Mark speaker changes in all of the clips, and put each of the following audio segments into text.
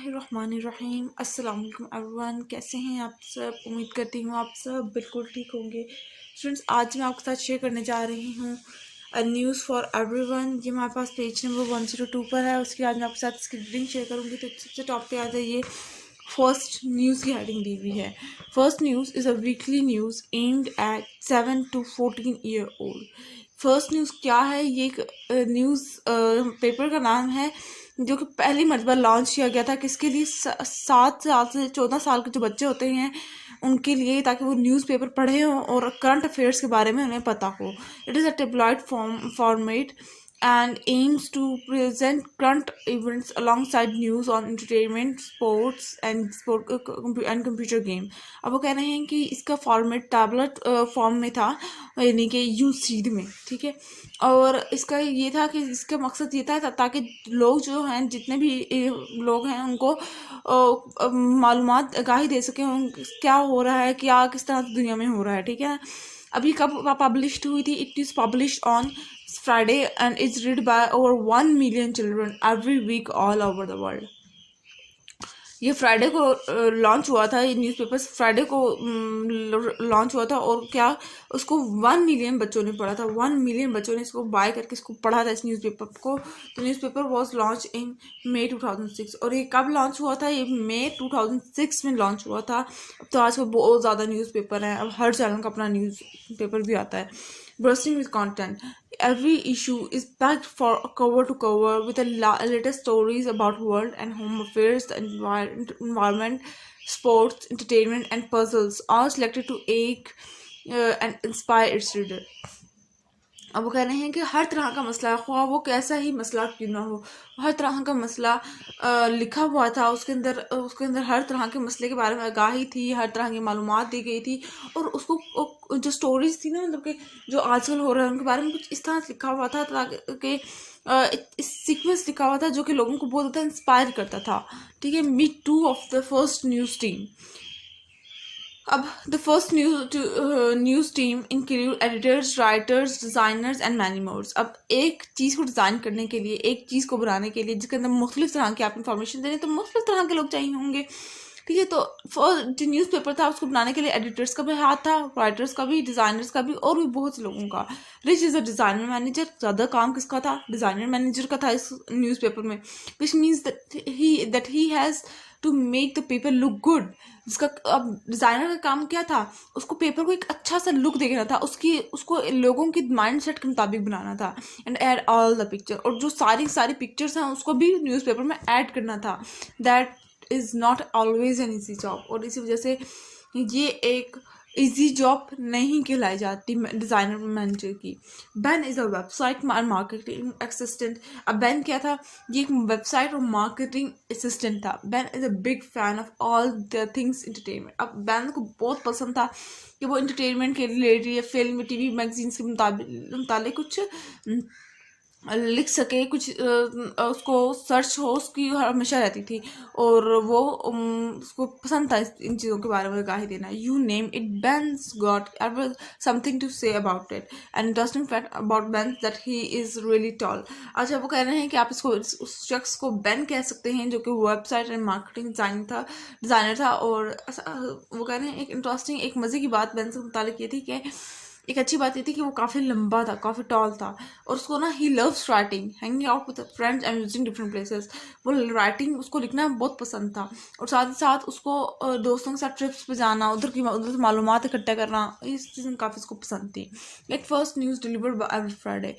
Speaker 1: बिस्मिल्लाहिर्रहमानिर्रहीम। अस्सलाम वालेकुम एवरीवन, कैसे हैं आप सब। उम्मीद करती हूँ आप सब बिल्कुल ठीक होंगे। स्टूडेंट्स, आज मैं आपके साथ शेयर करने जा रही हूँ न्यूज़ फॉर एवरीवन। ये हमारे पास पेज नंबर 102 पर है। उसकी आज मैं आपके साथ इसकी रीडिंग शेयर करूँगी। तो सबसे टॉप पे आ जाइए। फर्स्ट न्यूज़ की हेडिंग दी हुई है, first news is a weekly news aimed at 7 to 14 year old. First news क्या है? ये एक न्यूज़ पेपर का नाम है जो कि पहली मरतबा लॉन्च किया गया था। किसके लिए? 7 साल से 14 साल के जो बच्चे होते हैं उनके लिए, ताकि वो न्यूज़पेपर पढ़े हों और करंट अफेयर्स के बारे में उन्हें पता हो। It is a tabloid format and aims to present current events alongside news on entertainment, sports and computer game। अब वो कह रहे हैं कि इसका फॉर्मेट टैबलेट फॉर्म में था, यानी कि यूसीड में, ठीक है। और इसका ये था कि इसका मकसद ये था ताकि लोग जो हैं, जितने भी लोग हैं, उनको मालूमात आगाही दे सकें क्या हो रहा है, क्या किस तरह से दुनिया में हो रहा है, ठीक है। अभी कब पब्लिश हुई थी? It is publish on Friday and is read by over 1 million children every week all over the world। ये फ्राइडे को लॉन्च हुआ था। ये न्यूज़पेपर फ्राइडे को लॉन्च हुआ था और क्या उसको 1 मिलियन बच्चों ने पढ़ा था। 1 मिलियन बच्चों ने इसको बाय करके इसको पढ़ा था, इस न्यूज़पेपर को। तो newspaper was launch in May 2006। और ये कब लॉन्च हुआ था? ये May 2006 में लॉन्च हुआ था। अब तो आजकल बहुत ज़्यादा न्यूज़पेपर हैं, अब हर चैनल का अपना न्यूज़पेपर भी आता है। Bursting with content, every issue is packed for cover to cover with the latest stories about world and home affairs, the environment, sports, entertainment, and puzzles, all selected to ache and inspire its reader। अब वो कह रहे हैं कि हर तरह का मसला, ख्वाह वो कैसा ही मसला क्यों ना हो, हर तरह का मसला लिखा हुआ था उसके अंदर हर तरह के मसले के बारे में आगाही थी, हर तरह की मालूमात दी गई थी। और उसको जो स्टोरीज थी ना, मतलब कि जो आजकल हो रहा है उनके बारे में कुछ इस तरह से लिखा हुआ था ताकि इस सीक्वेंस लिखा हुआ था जो कि लोगों को बहुत ज़्यादा इंस्पायर करता था, ठीक है। Me too of the first news team. अब the first news team include editors, writers, designers and many mores. अब एक चीज़ को डिज़ाइन करने के लिए, एक चीज़ को बनाने के लिए जिसके अंदर मुख्तलिफ तरह की आप इंफॉर्मेशन दे रहे हैं, तो मुख्तलिफ तरह के लोग चाहिए होंगे, ठीक है। तो जो न्यूज़पेपर था उसको बनाने के लिए एडिटर्स का भी हाथ था, राइटर्स का भी, डिज़ाइनर्स का भी, और भी बहुत से लोगों का। Rich is a designer manager. ज़्यादा काम किसका था? डिज़ाइनर मैनेजर का था इस न्यूज़पेपर में। Which means that he has to make the paper look good. जिसका अब डिज़ाइनर का काम क्या था? उसको पेपर को एक अच्छा सा लुक देना था, उसको लोगों की माइंड सेट के मुताबिक बनाना था। And add all the picture, और जो सारी पिक्चर्स हैं उसको भी न्यूज़पेपर में ऐड करना था। That is not always an easy job. और इसी वजह से ये एक इजी जॉब नहीं कहलाई जाती डिज़ाइनर मैनेजर की। Ban is a website and marketing assistant. अब बैन क्या था? ये एक वेबसाइट और मार्केटिंग असिस्टेंट था। Ban is a big fan of all the things entertainment. अब बैन को बहुत पसंद था कि वो एंटरटेनमेंट के रिलेटेड या फिल्म, टीवी, मैगजीन्स के मुताबिक कुछ लिख सके, कुछ उसको सर्च हो उसकी हमेशा रहती थी। और वो उसको पसंद था इन चीज़ों के बारे में आगाही देना। You name it, Banes got ever something to say about it. And interesting fact about Banes that he is really tall. अच्छा, वो कह रहे हैं कि आप इसको उस शख्स को बैन कह सकते हैं जो कि वेबसाइट एंड मार्केटिंग डिज़ाइनर था। और वो कह रहे हैं एक इंटरेस्टिंग, एक मज़े की बात बैन से मुतालिक ये थी कि एक अच्छी बात ये थी कि वो काफ़ी लंबा था, काफ़ी टॉल था। और उसको ना he loves writing, hanging out with friends and visiting different places. वो राइटिंग, उसको लिखना बहुत पसंद था। और साथ ही साथ उसको दोस्तों के साथ ट्रिप्स पे जाना, उधर से मालूमात इकट्ठा करना, इस चीज़ में काफ़ी उसको पसंद थी। Like first news delivered by every Friday.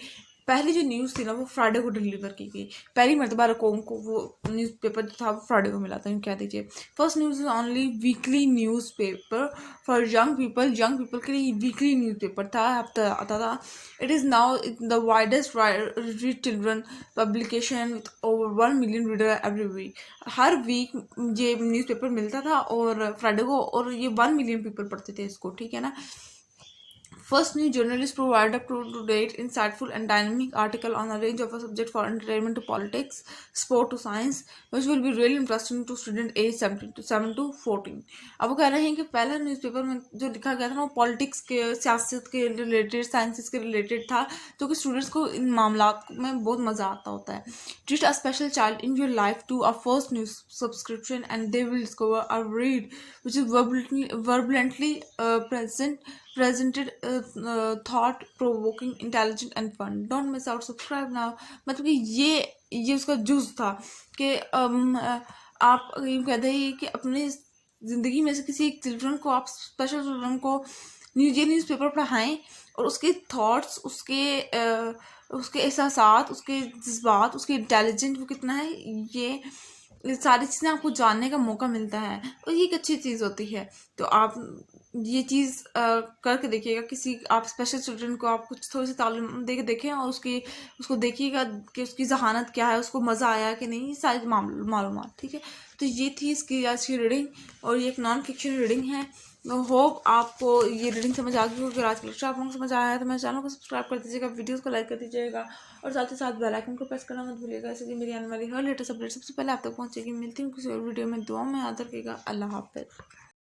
Speaker 1: पहली जो न्यूज़ थी ना वो फ्राइडे को डिलीवर की गई। पहली मरतबा रकौम को वो न्यूज़पेपर जो था वो फ्राइडे को मिला था, यूँ कह दीजिए। First News is only weekly newspaper for young people के लिए वीकली न्यूज़पेपर था, हफ्ता आता था। It is now the widest read children publication with over 1 million reader every week. हर वीक ये न्यूज़पेपर मिलता था और फ्राइडे को, और ये 1 मिलियन पीपल पढ़ते थे इसको, ठीक है ना। First, new journalists provide up-to-date, insightful, and dynamic article on a range of a subject for entertainment to politics, sport to science, which will be really interesting to student age 7 to 14. अब वो कह रहे हैं कि पहला newspaper में जो लिखा गया था वो पॉलिटिक्स के, सियासत के रिलेटेड, साइंसेस के रिलेटेड था, जो कि स्टूडेंट्स को इन मामलात में बहुत मज़ा आता होता है. Treat a special child in your life to a first news subscription and they will discover a read which is verbally presented, thought provoking, intelligent and fun. Don't miss out. Subscribe now. मतलब कि ये उसका juice था कि आप यूँ कहते हैं कि अपनी ज़िंदगी में से किसी एक चिल्ड्रन को, आप स्पेशल चिल्ड्रन को ये न्यूज़पेपर पढ़ाएं और उसके थॉट्स, उसके एहसासात, उसके जज्बात, उसके इंटेलिजेंट वो कितना है, ये सारी चीज़ें आपको जानने का मौका मिलता है और ये एक अच्छी चीज़ होती है. तो आप ये चीज़ करके देखिएगा. किसी आप स्पेशल चिल्ड्रन को आप कुछ थोड़ी सी तालीम दे के देखें और उसको देखिएगा कि उसकी जहानत क्या है, उसको मज़ा आया कि नहीं, ये सारी मालूमात. ठीक है, तो ये थी इसकी आज की रीडिंग और ये एक नॉन फिक्शन रीडिंग है. होप आपको ये रीडिंग समझ आ गई होगी. अगर आज का लेक्चर आप लोगों को समझ आया है तो मेरे चैनल को सब्सक्राइब कर दीजिएगा, वीडियोस को लाइक कर दीजिएगा और साथ ही साथ बेल आइकन को प्रेस करना मत भूलिएगा, इससे कि मेरी आने वाली हर लेटेस्ट अपडेट सबसे पहले आप तक पहुंचेगी. मिलती हूँ किसी और वीडियो में. दुआ में याद रखिएगा. अल्लाह हाफ़िज़.